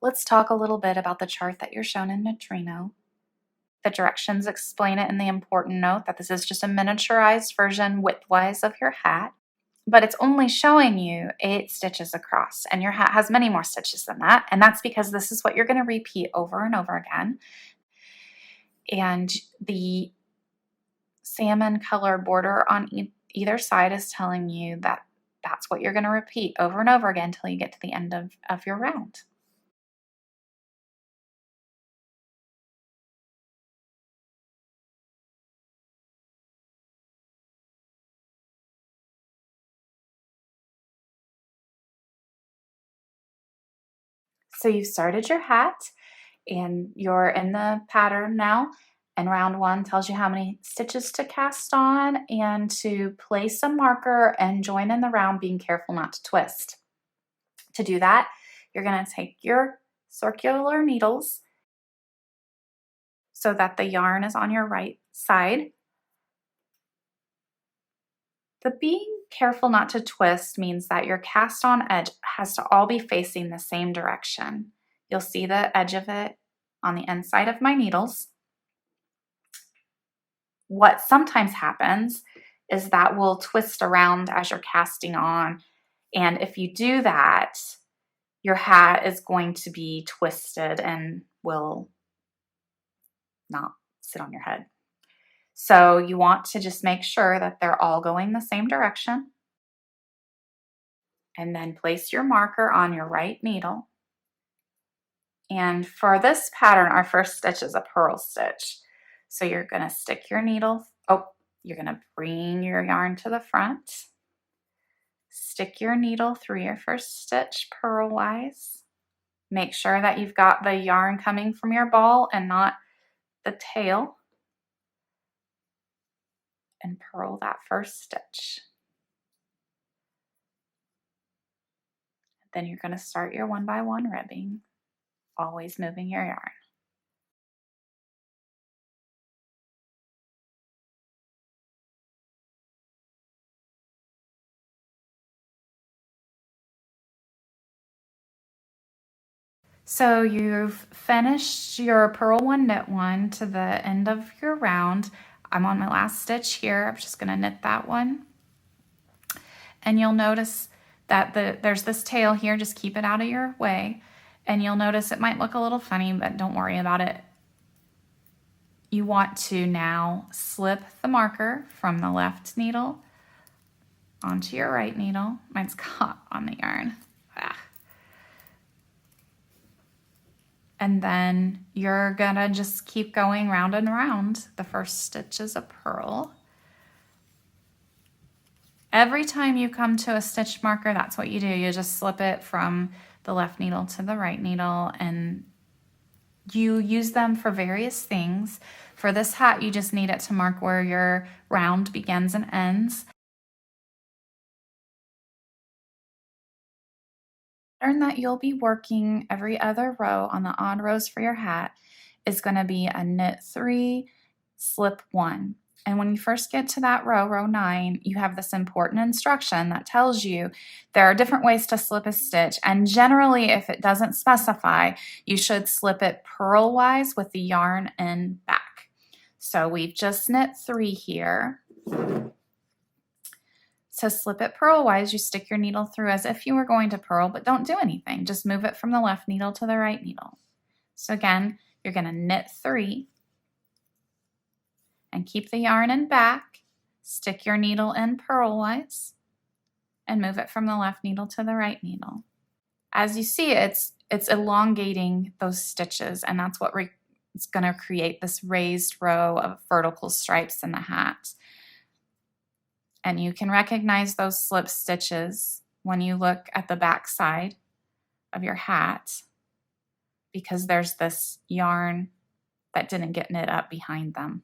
Let's talk a little bit about the chart that you're shown in Knitrino. The directions explain it in the important note that this is just a miniaturized version widthwise of your hat, but it's only showing you 8 stitches across, and your hat has many more stitches than that, and that's because this is what you're going to repeat over and over again. And the salmon color border on either side is telling you that that's what you're going to repeat over and over again until you get to the end of your round. So you've started your hat and you're in the pattern now. And round 1 tells you how many stitches to cast on and to place a marker and join in the round, being careful not to twist. To do that, you're going to take your circular needles so that the yarn is on your right side. The being careful not to twist means that your cast on edge has to all be facing the same direction. You'll see the edge of it on the inside of my needles. What sometimes happens is that we'll twist around as you're casting on. And if you do that, your hat is going to be twisted and will not sit on your head. So you want to just make sure that they're all going the same direction. And then place your marker on your right needle. And for this pattern, our first stitch is a purl stitch. So you're going to stick your needle, you're going to bring your yarn to the front, stick your needle through your first stitch purlwise. Make sure that you've got the yarn coming from your ball and not the tail, and purl that first stitch. Then you're going to start your 1-by-1 ribbing, always moving your yarn. So you've finished your purl 1, knit 1 to the end of your round. I'm on my last stitch here. I'm just going to knit that one. And you'll notice that there's this tail here. Just keep it out of your way. And you'll notice it might look a little funny, but don't worry about it. You want to now slip the marker from the left needle onto your right needle. Mine's caught on the yarn. And then you're gonna just keep going round and round. The first stitch is a purl. Every time you come to a stitch marker, that's what you do. You just slip it from the left needle to the right needle, and you use them for various things. For this hat, you just need it to mark where your round begins and ends. Pattern that you'll be working every other row on the odd rows for your hat is going to be a knit 3, slip 1. And when you first get to that row, row 9, you have this important instruction that tells you there are different ways to slip a stitch. And generally, if it doesn't specify, you should slip it purlwise with the yarn in back. So we've just knit 3 here. To slip it purlwise, you stick your needle through as if you were going to purl, but don't do anything. Just move it from the left needle to the right needle. So again, you're going to knit 3 and keep the yarn in back, stick your needle in purlwise, and move it from the left needle to the right needle. As you see, it's elongating those stitches, and that's what it's going to create this raised row of vertical stripes in the hat. And you can recognize those slip stitches when you look at the back side of your hat, because there's this yarn that didn't get knit up behind them.